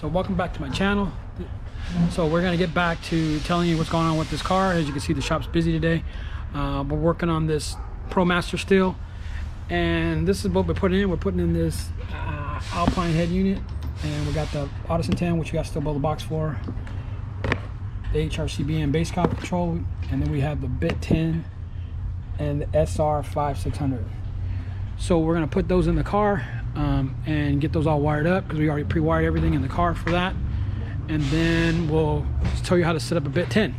So welcome back to my channel. So we're gonna get back to telling you what's going on with this car. As you can see, the shop's busy today. We're working on this ProMaster still, and this is what we're putting in. We're putting in this Alpine head unit, and we got the Odyssey 10, which we got to still build the box for, the HRCB and base cop control, and then we have the Bit 10 and the SR5600. So we're gonna put those in the car and get those all wired up, because we already pre-wired everything in the car for that, and then we'll tell you how to set up a Bit 10.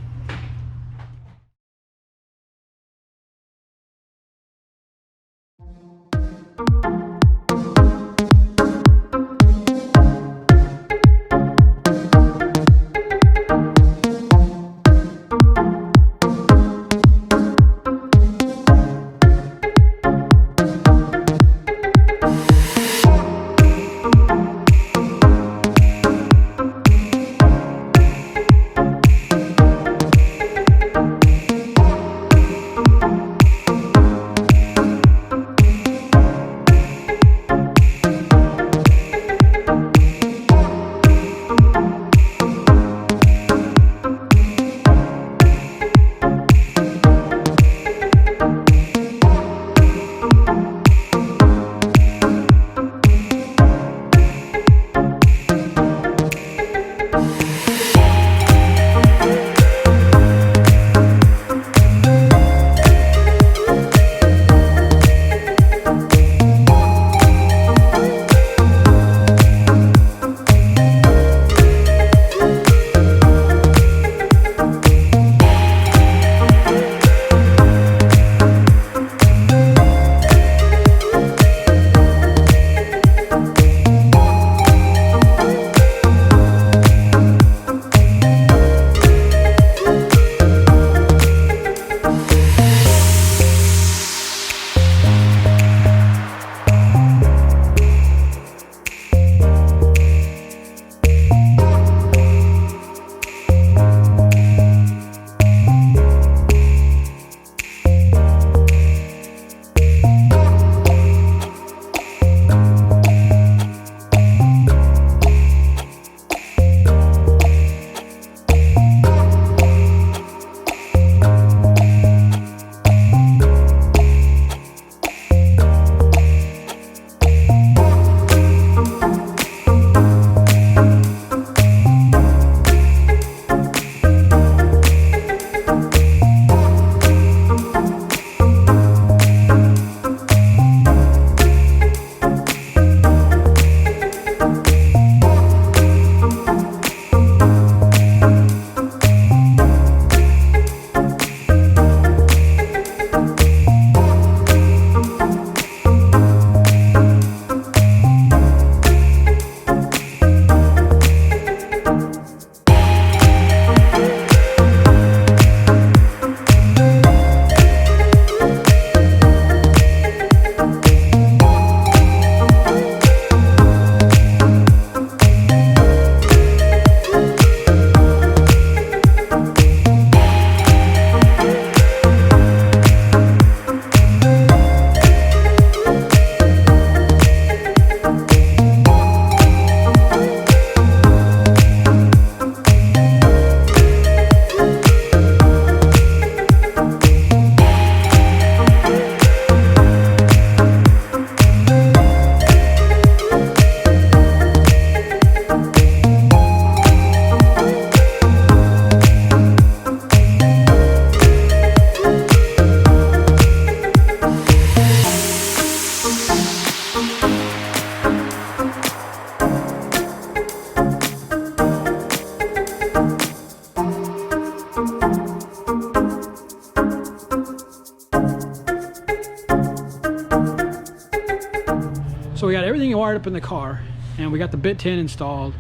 So we got everything wired up in the car, and we got the Bit 10 installed,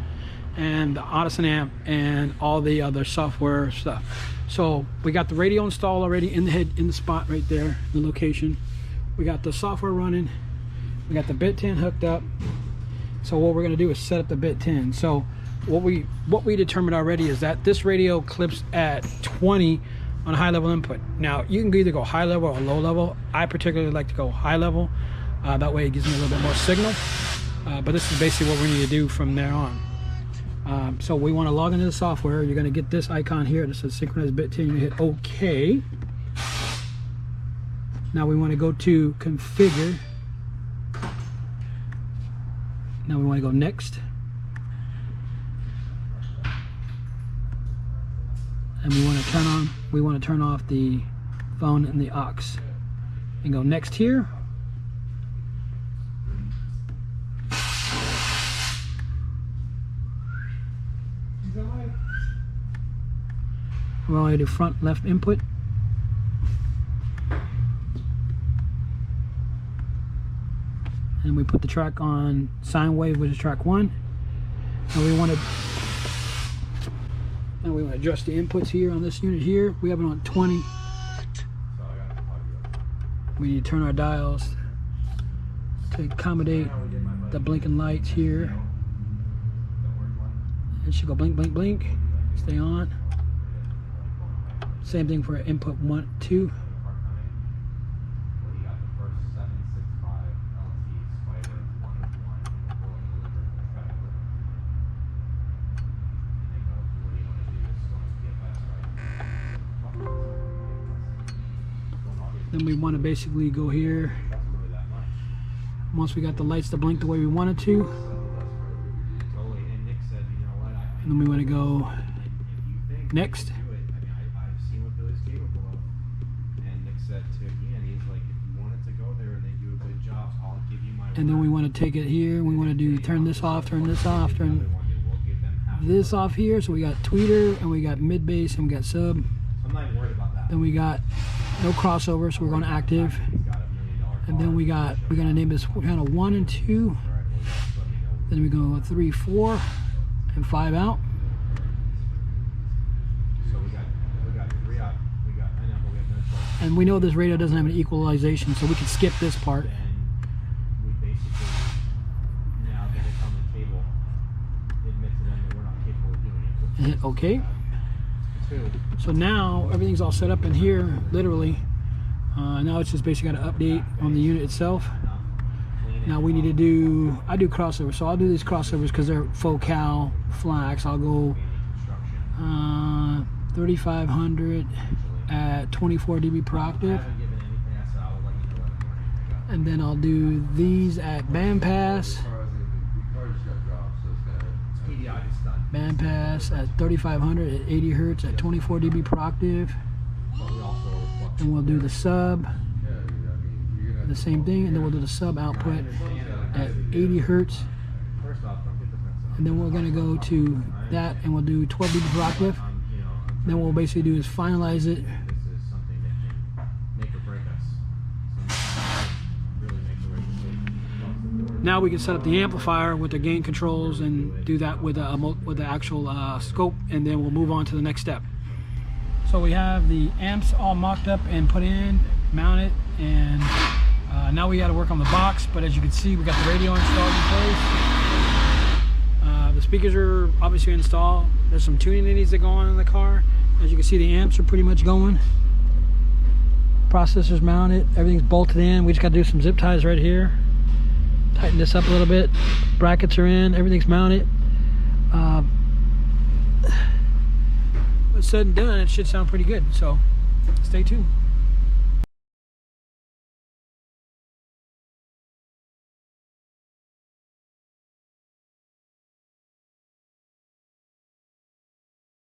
and the Odyssey amp, and all the other software stuff. So we got the radio installed already in the head, in the spot right there, the location. We got the software running. We got the Bit 10 hooked up. So what we're gonna do is set up the Bit 10. So what we determined already is that this radio clips at 20 on high level input. Now you can either go high level or low level. I particularly like to go high level. That way it gives me a little bit more signal. But this is basically what we need to do from there on. So we want to log into the software. You're going to get this icon here that says Finalizing Bit Ten. You hit OK. Now we want to go to Configure. Now we want to go Next. And we want to turn off the phone and the aux. And go Next here. We're only do front left input. And we put the track on sine wave, which is track 1. And we want to adjust the inputs here on this unit here. We have it on 20. We need to turn our dials to accommodate the blinking lights here. It should go blink, blink, blink. Stay on. Same thing for input 1, 2. Then we want to basically go here. Once we got the lights to blink the way we want it to. And then we want to go Next. And then we want to take it here. We want to do turn this off, turn this off, turn this off here. So we got tweeter and we got mid bass and we got sub. I'm not worried about that. Then we got no crossover, so we're going to active. And then we're going to name this kind of 1 and 2. Then we go 3, 4, and 5 out. And we know this radio doesn't have an equalization, so we can skip this part. And hit OK. So now everything's all set up in here, literally. Now it's just basically got to update on the unit itself. Now we need to do, I do crossovers, so I'll do these crossovers because they're focal flax. I'll go 3500 at 24 dB per octave. And then I'll do these at bandpass. Bandpass at 3500 at 80 hertz at 24 dB per octave. And we'll do the sub, the same thing, and then we'll do the sub output at 80 hertz. And then we're going to go to that and we'll do 12 dB per octave. Then what we'll basically do is finalize it. Now we can set up the amplifier with the gain controls and do that with the actual scope, and then we'll move on to the next step. So we have the amps all mocked up and put in, mounted, and now we got to work on the box. But as you can see, we got the radio installed in place. The speakers are obviously installed. There's some tuning that needs to go on in the car. As you can see, the amps are pretty much going. Processor's mounted. Everything's bolted in. We just got to do some zip ties right here. Tighten this up a little bit. Brackets are in. Everything's mounted. When said and done, it should sound pretty good. So stay tuned.